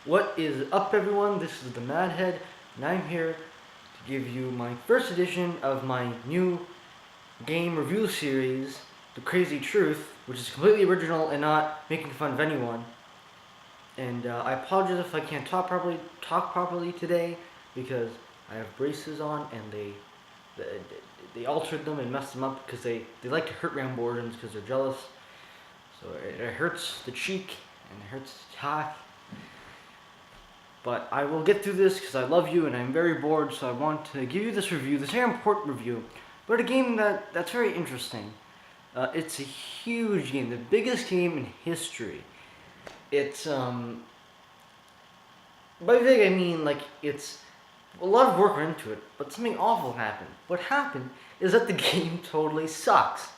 What is up, everyone? This is the Madhead, and I'm here to give you my first edition of my new game review series, The Crazy Truth, which is completely original and not making fun of anyone. And I apologize if I can't talk properly today because I have braces on and they altered them and messed them up because they like to hurt Ramborans because they're jealous. So it hurts the cheek and it hurts the talk. But I will get through this because I love you and I'm very bored, so I want to give you this review, this very important review, but a game that's very interesting. It's a huge game, the biggest game in history. It's, by big I mean, like, it's a lot of work went into it, but something awful happened. What happened is that the game totally sucks.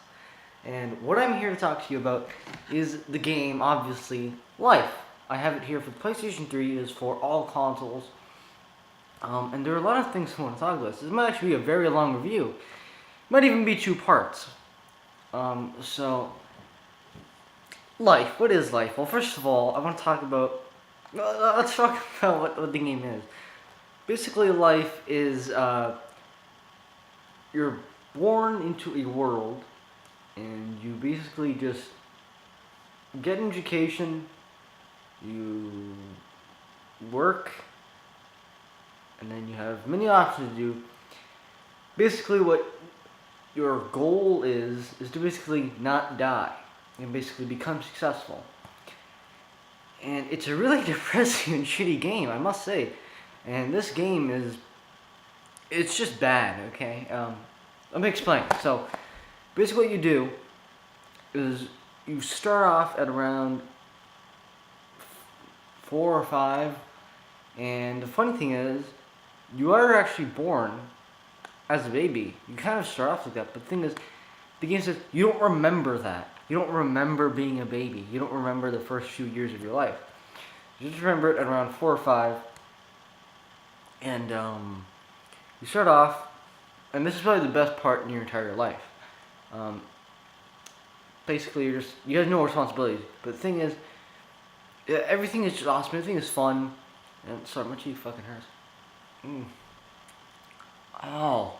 And what I'm here to talk to you about is the game, obviously, Life. I have it here for PlayStation 3, is for all consoles. And there are a lot of things I want to talk about. This might actually be a very long review. It might even be 2 parts. So, Life. What is Life? Well, first of all, I want to talk about... let's talk about what the game is. Basically, Life is... you're born into a world, and you basically just get an education, you work, and then you have many options to do. Basically, what your goal is to basically not die and basically become successful. And it's a really depressing and shitty game, I must say. And this game it's just bad, okay? Let me explain. So, basically what you do is you start off at around 4 or 5, and the funny thing is, you are actually born as a baby. You kind of start off like that, but the thing is, the game says you don't remember that. You don't remember being a baby. You don't remember the first few years of your life. You just remember it at around 4 or 5, and you start off, and this is probably the best part in your entire life. Basically, you have no responsibilities, but the thing is, everything is just awesome. Everything is fun. And sorry, my cheek fucking hurts. Oh.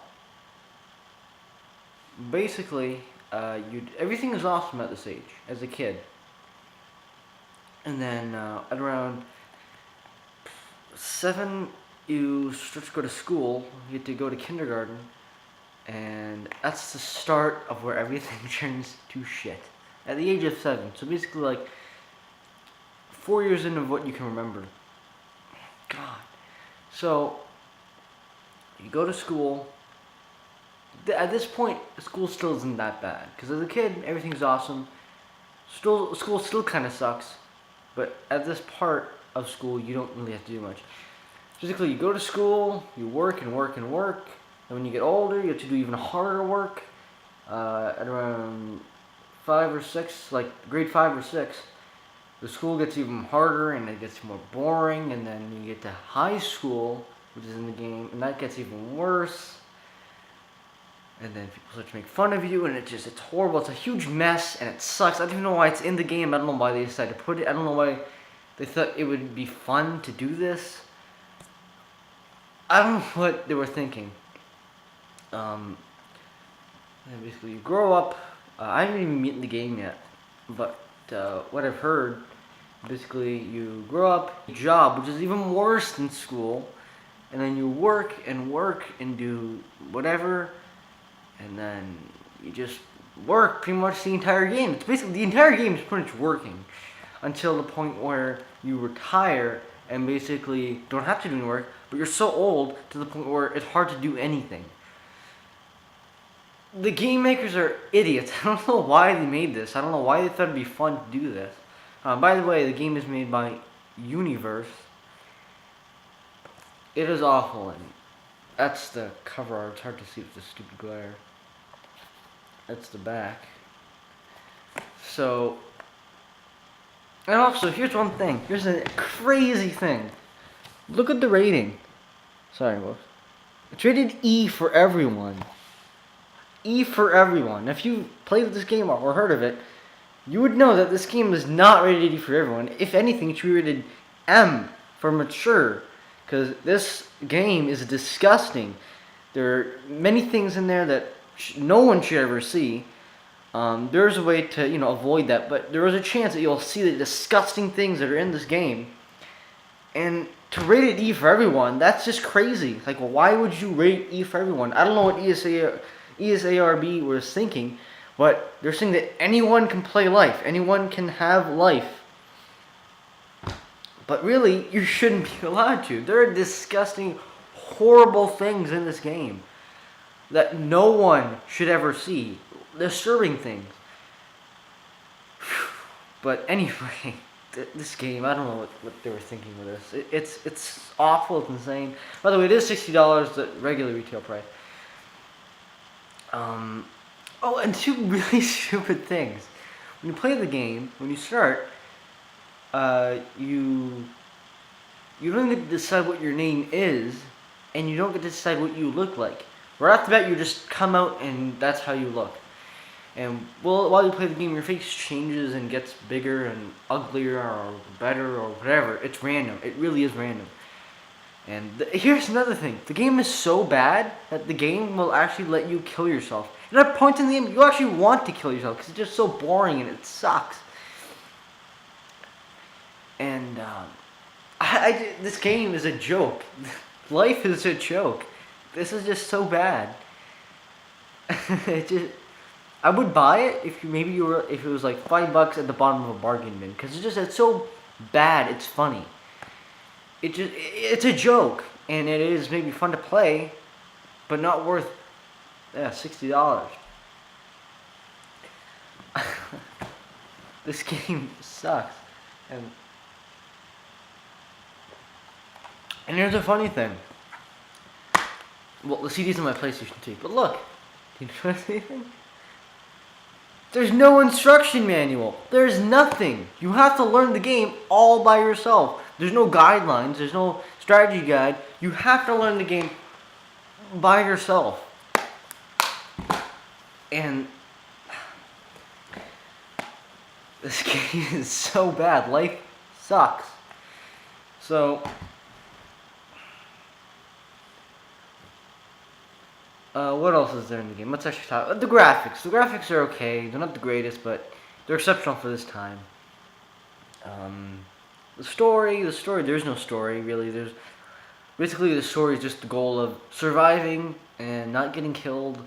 Basically, everything is awesome at this age as a kid. And then at around 7, you start to go to school. You get to go to kindergarten, and that's the start of where everything turns to shit. At the age of 7, so basically like 4 years into what you can remember. God. So, you go to school. At this point, school still isn't that bad. Because as a kid, everything's awesome. School still kind of sucks. But at this part of school, you don't really have to do much. Basically, you go to school, you work and work and work. And when you get older, you have to do even harder work. At around 5 or 6, like grade 5 or 6. The school gets even harder and it gets more boring, and then you get to high school, which is in the game, and that gets even worse. And then people start to make fun of you, and it's horrible. It's a huge mess, and it sucks. I don't even know why it's in the game. I don't know why they decided to put it. I don't know why they thought it would be fun to do this. I don't know what they were thinking. And basically, you grow up. I haven't even beaten the game yet, but what I've heard, basically you grow up, job, which is even worse than school, and then you work and do whatever, and then you just work pretty much the entire game. It's basically, the entire game is pretty much working until the point where you retire and basically don't have to do any work, but you're so old to the point where it's hard to do anything. The game makers are idiots. I don't know why they made this. I don't know why they thought it'd be fun to do this. By the way, the game is made by Universe. It is awful, and that's the cover art. It's hard to see with the stupid glare. That's the back. So, and also, here's one thing. Here's a crazy thing. Look at the rating. Sorry, folks. It's rated E for everyone. E for everyone. If you played this game or heard of it, you would know that this game is not rated E for everyone. If anything, it should be rated M for mature, because this game is disgusting. There are many things in there that no one should ever see. There's a way to, avoid that, but there is a chance that you'll see the disgusting things that are in this game. And to rate it E for everyone, that's just crazy. Like, why would you rate E for everyone? I don't know what ESARB was thinking, but they're saying that anyone can play life. Anyone can have life. But really, you shouldn't be allowed to. There are disgusting, horrible things in this game that no one should ever see. Disturbing things. But anyway, this game, I don't know what they were thinking with this. It's awful, it's insane. By the way, it is $60, the regular retail price. Oh, and two really stupid things. When you play the game, when you start, you don't get to decide what your name is, and you don't get to decide what you look like. Right off the bat, you just come out, and that's how you look. And while you play the game, your face changes and gets bigger and uglier or better or whatever. It's random. It really is random. And here's another thing. The game is so bad that the game will actually let you kill yourself. And at points in the game, you actually want to kill yourself because it's just so boring and it sucks. And this game is a joke. Life is a joke. This is just so bad. I would buy it if it was like $5 at the bottom of a bargain bin, because it's so bad. It's funny. It's a joke, and it is maybe fun to play, but not worth $60. This game sucks, and here's a funny thing. Well, the CD's on my PlayStation 2, but look, do you notice anything? There's no instruction manual. There's nothing. You have to learn the game all by yourself. There's no guidelines. There's no strategy guide. You have to learn the game by yourself. And this game is so bad. Life sucks. So what else is there in the game? Let's actually talk. The graphics. The graphics are okay. They're not the greatest, but they're exceptional for this time. The story. There's no story really. Basically the story is just the goal of surviving and not getting killed.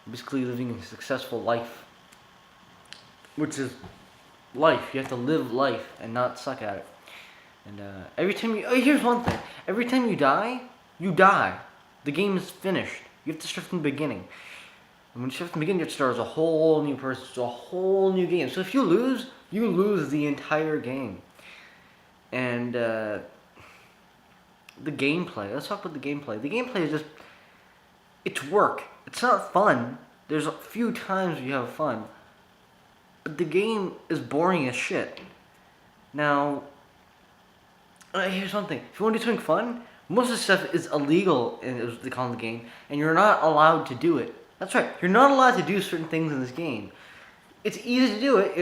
Basically living a successful life, which is life. You have to live life and not suck at it. And every time here's one thing. Every time you die, you die. The game is finished. You have to start from the beginning. And when you start from the beginning, you have to start as a whole new person. It's a whole new game. So if you lose the entire game. And the gameplay. Let's talk about the gameplay. The gameplay is just, it's work. It's not fun. There's a few times you have fun. But the game is boring as shit. Now, here's one thing. If you want to do something fun, most of the stuff is illegal, as they call it in the game, and you're not allowed to do it. That's right. You're not allowed to do certain things in this game. It's easy to do it.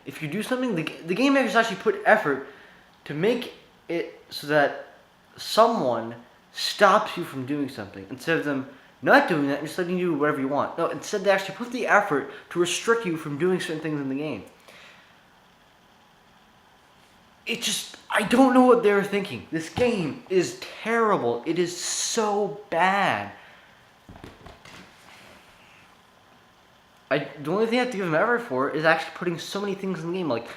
If you do something, the game makers actually put effort to make it so that someone stops you from doing something instead of them not doing that and just letting you do whatever you want. No, instead they actually put the effort to restrict you from doing certain things in the game. I don't know what they were thinking. This game is terrible. It is so bad. The only thing I have to give them effort for is actually putting so many things in the game. Like,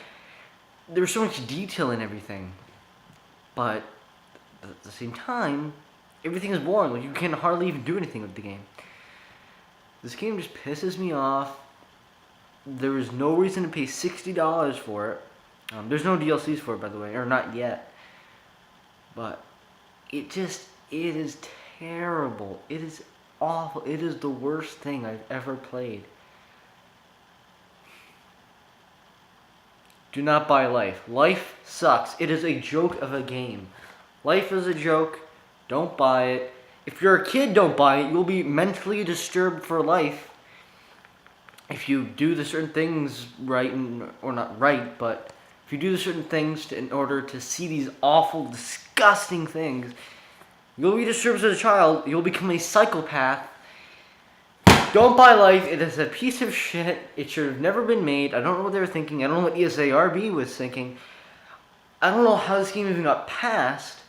there's so much detail in everything. But at the same time, everything is boring. Like, you can hardly even do anything with the game. This game just pisses me off. There is no reason to pay $60 for it. There's no DLCs for it, by the way, or not yet. But it is terrible. It is awful. It is the worst thing I've ever played. Do not buy Life. Life sucks. It is a joke of a game. Life is a joke. Don't buy it. If you're a kid, don't buy it. You'll be mentally disturbed for life. If you do the certain things right, or not right, but if you do certain things in order to see these awful, disgusting things, you'll be disturbed as a child. You'll become a psychopath. Don't buy Life. It is a piece of shit. It should have never been made. I don't know what they were thinking. I don't know what ESARB was thinking. I don't know how this game even got passed.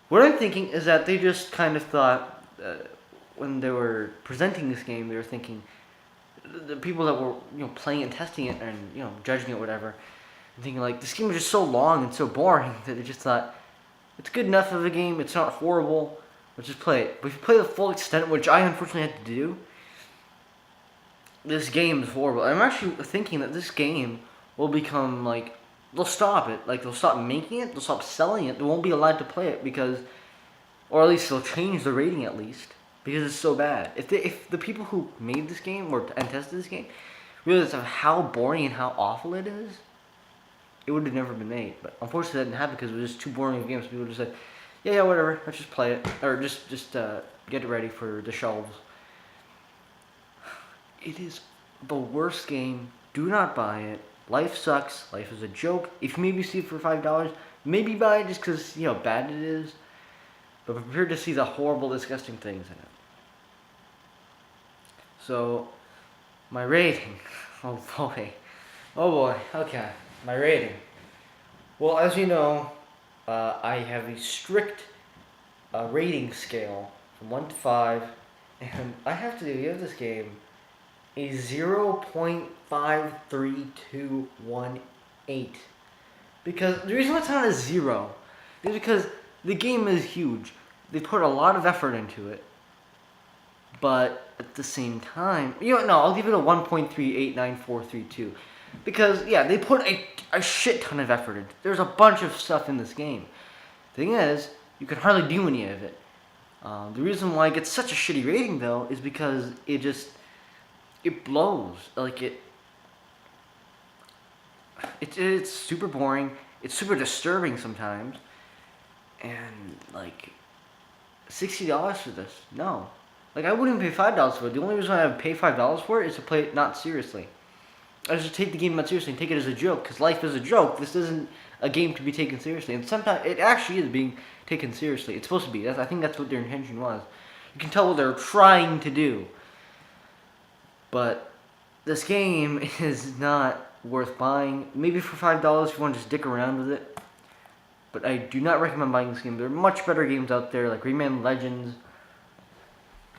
What I'm thinking is that they just kind of thought, when they were presenting this game, they were thinking, the people that were playing and testing it and judging it, whatever, thinking like this game was just so long and so boring that they just thought it's good enough of a game. It's not horrible. Let's just play it. But if you play the full extent, which I unfortunately had to do, this game is horrible. I'm actually thinking that this game will become like, they'll stop it. Like, they'll stop making it. They'll stop selling it. They won't be allowed to play it because, or at least they'll change the rating at least because it's so bad. If the people who made this game and tested this game realized of how boring and how awful it is, it would have never been made. But unfortunately, that didn't happen because it was just too boring of a game. So people just said, yeah, whatever. Let's just play it, or just get it ready for the shelves. It is the worst game. Do not buy it. Life sucks. Life is a joke. If you maybe see it for $5, maybe buy it just because how bad it is. But prepare to see the horrible, disgusting things in it. So, my rating. Oh boy. Okay, my rating. Well, as you know, I have a strict rating scale from 1 to 5, and I have to give this game a 0.53218. Because the reason why it's not a 0 is because the game is huge. They put a lot of effort into it. But at the same time, I'll give it a 1.389432. Because, yeah, they put a shit ton of effort into it. There's a bunch of stuff in this game. The thing is, you can hardly do any of it. The reason why it gets such a shitty rating, though, is because it blows. Like, it's super boring. It's super disturbing sometimes. And, like, $60 for this? No. Like, I wouldn't pay $5 for it. The only reason I would pay $5 for it is to play it not seriously. I just take the game not seriously and take it as a joke, because life is a joke. This isn't a game to be taken seriously. And sometimes it actually is being taken seriously. It's supposed to be. I think that's what their intention was. You can tell what they're trying to do. But this game is not worth buying. Maybe for $5 if you want to just dick around with it. But I do not recommend buying this game. There are much better games out there, like Rayman Legends.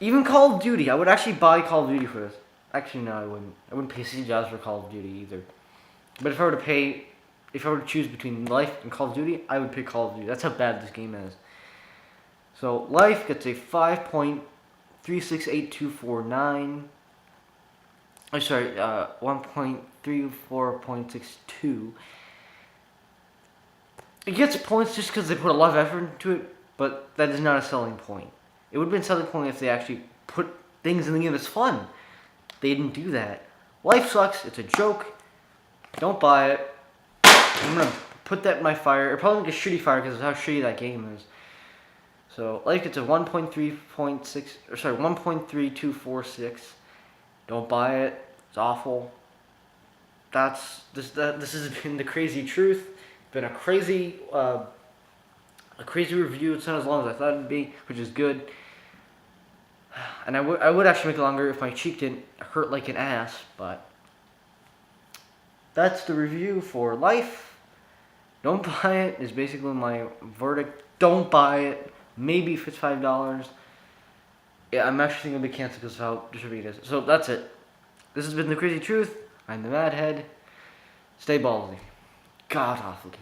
Even Call of Duty. I would actually buy Call of Duty for this. Actually, no, I wouldn't. I wouldn't pay $60 for Call of Duty either. But if I were to choose between Life and Call of Duty, I would pick Call of Duty. That's how bad this game is. So, Life gets a 5.368249. I'm sorry, 1.34.62. It gets points just because they put a lot of effort into it, but that is not a selling point. It would have been a selling point if they actually put things in the game that's fun. They didn't do that. Life sucks. It's a joke. Don't buy it. I'm going to put that in my fire. It'll probably make a shitty fire because of how shitty that game is. So, Life gets a 1.3246. Don't buy it. It's awful. This has been the crazy truth. It's been a crazy review. It's not as long as I thought it'd be, which is good. And I would actually make it longer if my cheek didn't hurt like an ass, but that's the review for Life. Don't buy it is basically my verdict. Don't buy it. Maybe if it's $5. Yeah, I'm actually thinking it'll be canceled because of how distributed it is. So that's it. This has been The Crazy Truth. I'm the Mad Head. Stay ballsy. God awful game.